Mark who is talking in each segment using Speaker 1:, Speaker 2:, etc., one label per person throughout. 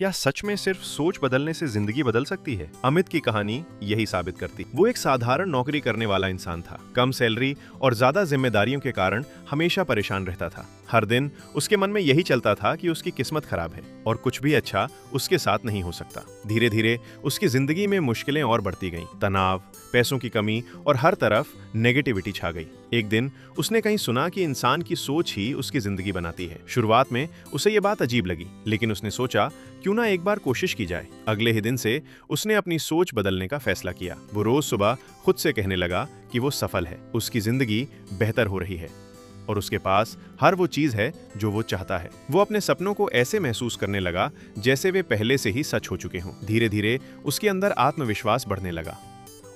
Speaker 1: क्या सच में सिर्फ सोच बदलने से जिंदगी बदल सकती है? अमित की कहानी यही साबित करती। वो एक साधारण नौकरी करने वाला इंसान था। कम सैलरी और ज्यादा जिम्मेदारियों के कारण हमेशा परेशान रहता था। हर दिन उसके मन में यही चलता था कि उसकी किस्मत खराब है और कुछ भी अच्छा उसके साथ नहीं हो सकता। धीरे धीरे उसकी जिंदगी में मुश्किलें और बढ़ती गईं। तनाव, पैसों की कमी और हर तरफ नेगेटिविटी छा गई। एक दिन उसने कहीं सुना कि इंसान की सोच ही उसकी जिंदगी बनाती है। शुरुआत में उसे ये बात अजीब लगी, लेकिन उसने सोचा क्यों ना एक बार कोशिश की जाए। अगले ही दिन से उसने अपनी सोच बदलने का फैसला किया। वो रोज सुबह खुद से कहने लगा कि वो सफल है, उसकी जिंदगी बेहतर हो रही है और उसके पास हर वो चीज है जो वो चाहता है। वो अपने सपनों को ऐसे महसूस करने लगा जैसे वे पहले से ही सच हो चुके हों। धीरे धीरे उसके अंदर आत्मविश्वास बढ़ने लगा।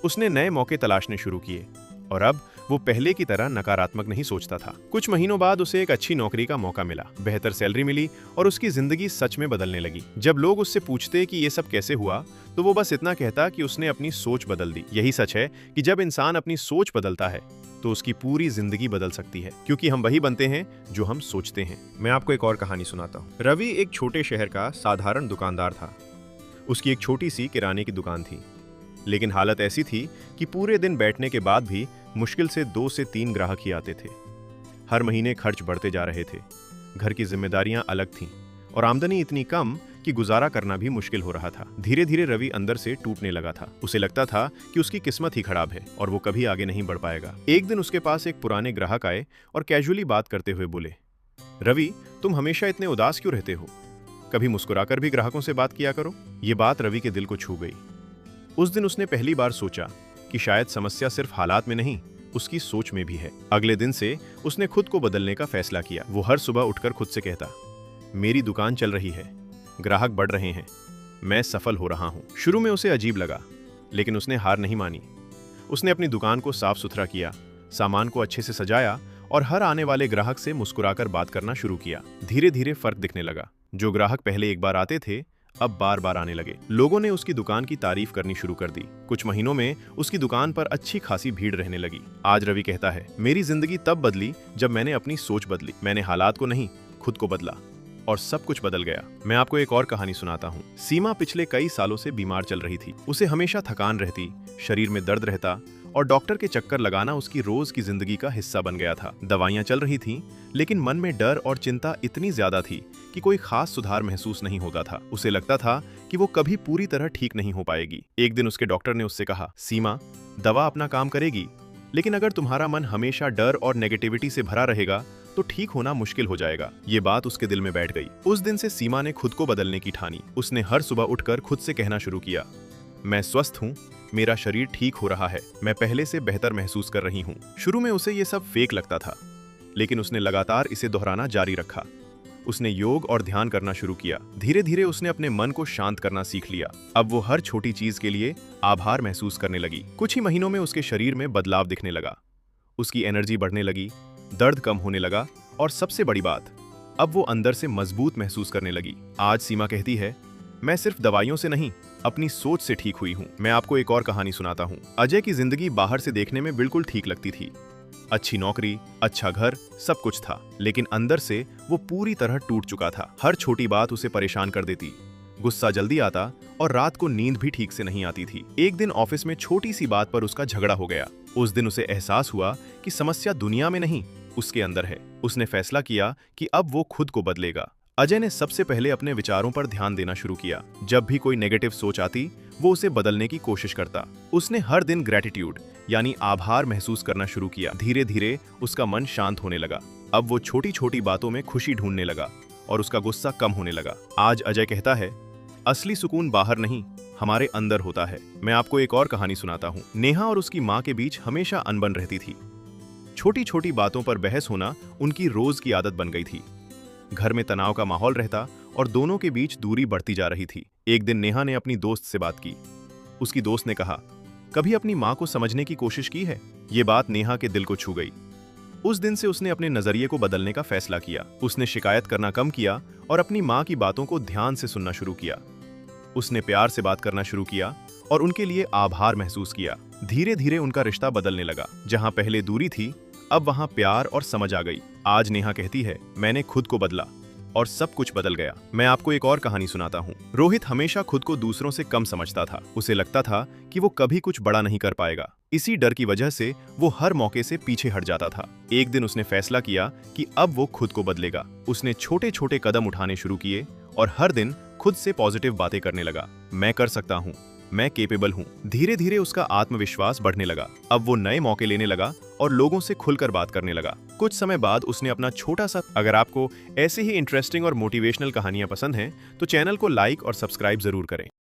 Speaker 1: उसने नए मौके तलाशने शुरू किए और अब वो पहले की तरह नकारात्मक नहीं सोचता था। कुछ महीनों बाद उसे एक अच्छी नौकरी का मौका मिला, बेहतर सैलरी मिली और उसकी जिंदगी सच में बदलने लगी। जब लोग उससे पूछते कि ये सब कैसे हुआ, तो वो बस इतना कहता कि उसने अपनी सोच बदल दी। यही सच है कि जब इंसान अपनी सोच बदलता है तो उसकी पूरी जिंदगी बदल सकती है, क्योंकि हम वही बनते हैं जो हम सोचते हैं। मैं आपको एक और कहानी सुनाता हूँ। रवि एक छोटे शहर का साधारण दुकानदार था। उसकी एक छोटी सी किराने की दुकान थी, लेकिन हालत ऐसी थी कि पूरे दिन बैठने के बाद भी मुश्किल से 2 से 3 ग्राहक ही आते थे। हर महीने खर्च बढ़ते जा रहे थे, घर की जिम्मेदारियां अलग थीं और आमदनी इतनी कम कि गुजारा करना भी मुश्किल हो रहा था। धीरे धीरे रवि अंदर से टूटने लगा था। उसे लगता था कि उसकी किस्मत ही खराब है और वो कभी आगे नहीं बढ़ पाएगा। एक दिन उसके पास एक पुराने ग्राहक आए और कैजुअली बात करते हुए बोले, रवि, तुम हमेशा इतने उदास क्यों रहते हो? कभी मुस्कुराकर भी ग्राहकों से बात किया करो। ये बात रवि के दिल को छू गई। उस दिन उसने पहली बार सोचा कि शायद समस्या सिर्फ हालात में नहीं, उसकी सोच में भी है। अगले दिन से उसने खुद को बदलने का फैसला किया। वो हर सुबह उठकर खुद से कहता, मेरी दुकान चल रही है, ग्राहक बढ़ रहे हैं, मैं सफल हो रहा हूं। शुरू में उसे अजीब लगा, लेकिन उसने हार नहीं मानी। उसने अपनी दुकान को साफ सुथरा किया, सामान को अच्छे से सजाया और हर आने वाले ग्राहक से मुस्कुराकर बात करना शुरू किया। धीरे धीरे फर्क दिखने लगा। जो ग्राहक पहले एक बार आते थे, अब बार बार आने लगे। लोगों ने उसकी दुकान की तारीफ करनी शुरू कर दी। कुछ महीनों में उसकी दुकान पर अच्छी खासी भीड़ रहने लगी। आज रवि कहता है, मेरी जिंदगी तब बदली जब मैंने अपनी सोच बदली। मैंने हालात को नहीं, खुद को बदला और सब कुछ बदल गया। मैं आपको एक और कहानी सुनाता हूँ। सीमा पिछले कई सालों से बीमार चल रही थी। उसे हमेशा थकान रहती, शरीर में दर्द रहता और डॉक्टर के चक्कर लगाना उसकी रोज की जिंदगी का हिस्सा बन गया था। दवाइयां चल रही थीं, लेकिन मन में डर और चिंता इतनी ज्यादा थी कि कोई खास सुधार महसूस नहीं होता था। उसे लगता था कि वो कभी पूरी तरह ठीक नहीं हो पाएगी। एक दिन उसके डॉक्टर ने उससे कहा, सीमा, दवा अपना काम करेगी, लेकिन अगर तुम्हारा मन हमेशा डर और नेगेटिविटी से भरा रहेगा तो ठीक होना मुश्किल हो जाएगा। ये बात उसके दिल में बैठ गई। उस दिन से सीमा ने खुद को बदलने की ठानी। उसने हर सुबह उठकर खुद से कहना शुरू किया, मैं स्वस्थ हूँ, मेरा शरीर ठीक हो रहा है, मैं पहले से बेहतर महसूस कर रही हूँ। शुरू में उसे ये सब फेक लगता था, लेकिन उसने लगातार इसे दोहराना जारी रखा। उसने योग और ध्यान करना शुरू किया। धीरे धीरे उसने अपने मन को शांत करना सीख लिया। अब वो हर छोटी चीज के लिए आभार महसूस करने लगी। कुछ ही महीनों में उसके शरीर में बदलाव दिखने लगा। उसकी एनर्जी बढ़ने लगी, दर्द कम होने लगा और सबसे बड़ी बात, अब वो अंदर से मजबूत महसूस करने लगी। आज सीमा कहती है, मैं सिर्फ दवाइयों से नहीं, अपनी सोच से ठीक हुई हूँ। मैं आपको एक और कहानी सुनाता हूँ। अजय की जिंदगी बाहर से देखने में बिल्कुल ठीक लगती थी। अच्छी नौकरी, अच्छा घर, सब कुछ था, लेकिन अंदर से वो पूरी तरह टूट चुका था। हर छोटी बात उसे परेशान कर देती, गुस्सा जल्दी आता और रात को नींद भी ठीक से नहीं आती थी। एक दिन ऑफिस में छोटी सी बात पर उसका झगड़ा हो गया। उस दिन उसे एहसास हुआ कि समस्या दुनिया में नहीं, उसके अंदर है। उसने फैसला किया कि अब वो खुद को बदलेगा। अजय ने सबसे पहले अपने विचारों पर ध्यान देना शुरू किया। जब भी कोई नेगेटिव सोच आती, वो उसे बदलने की कोशिश करता। उसने हर दिन ग्रेटिट्यूड यानी आभार महसूस करना शुरू किया। धीरे धीरे उसका मन शांत होने लगा। अब वो छोटी छोटी बातों में खुशी ढूंढने लगा और उसका गुस्सा कम होने लगा। आज अजय कहता है, असली सुकून बाहर नहीं, हमारे अंदर होता है। मैं आपको एक और कहानी सुनाता हूँ। नेहा और उसकी माँ के बीच हमेशा अनबन रहती थी। छोटी छोटी बातों पर बहस होना उनकी रोज की आदत बन गई थी। घर में तनाव का माहौल रहता और दोनों के बीच दूरी बढ़ती जा रही थी। एक दिन नेहा ने अपनी दोस्त से बात की। उसकी दोस्त ने कहा, कभी अपनी माँ को समझने की कोशिश की है? ये बात नेहा के दिल को छू गई। उस दिन से उसने अपने नजरिए को बदलने का फैसला किया। उसने शिकायत करना कम किया और अपनी माँ की बातों को ध्यान से सुनना शुरू किया। उसने प्यार से बात करना शुरू किया और उनके लिए आभार महसूस किया। धीरे धीरे उनका रिश्ता बदलने लगा। जहां पहले दूरी थी, अब वहां प्यार और समझ आ गई। आज नेहा कहती है, मैंने खुद को बदला और सब कुछ बदल गया। मैं आपको एक और कहानी सुनाता हूँ। रोहित हमेशा खुद को दूसरों से कम समझता था। उसे लगता था कि वो कभी कुछ बड़ा नहीं कर पाएगा। इसी डर की वजह से वो हर मौके से पीछे हट जाता था। एक दिन उसने फैसला किया कि अब वो खुद को बदलेगा। उसने छोटे छोटे कदम उठाने शुरू किए और हर दिन खुद से पॉजिटिव बातें करने लगा। मैं कर सकता हूँ, मैं केपेबल हूँ। धीरे धीरे उसका आत्मविश्वास बढ़ने लगा। अब वो नए मौके लेने लगा और लोगों से खुलकर बात करने लगा। कुछ समय बाद उसने अपना छोटा सा। अगर आपको ऐसे ही इंटरेस्टिंग और मोटिवेशनल कहानियां पसंद हैं तो चैनल को लाइक और सब्सक्राइब जरूर करें।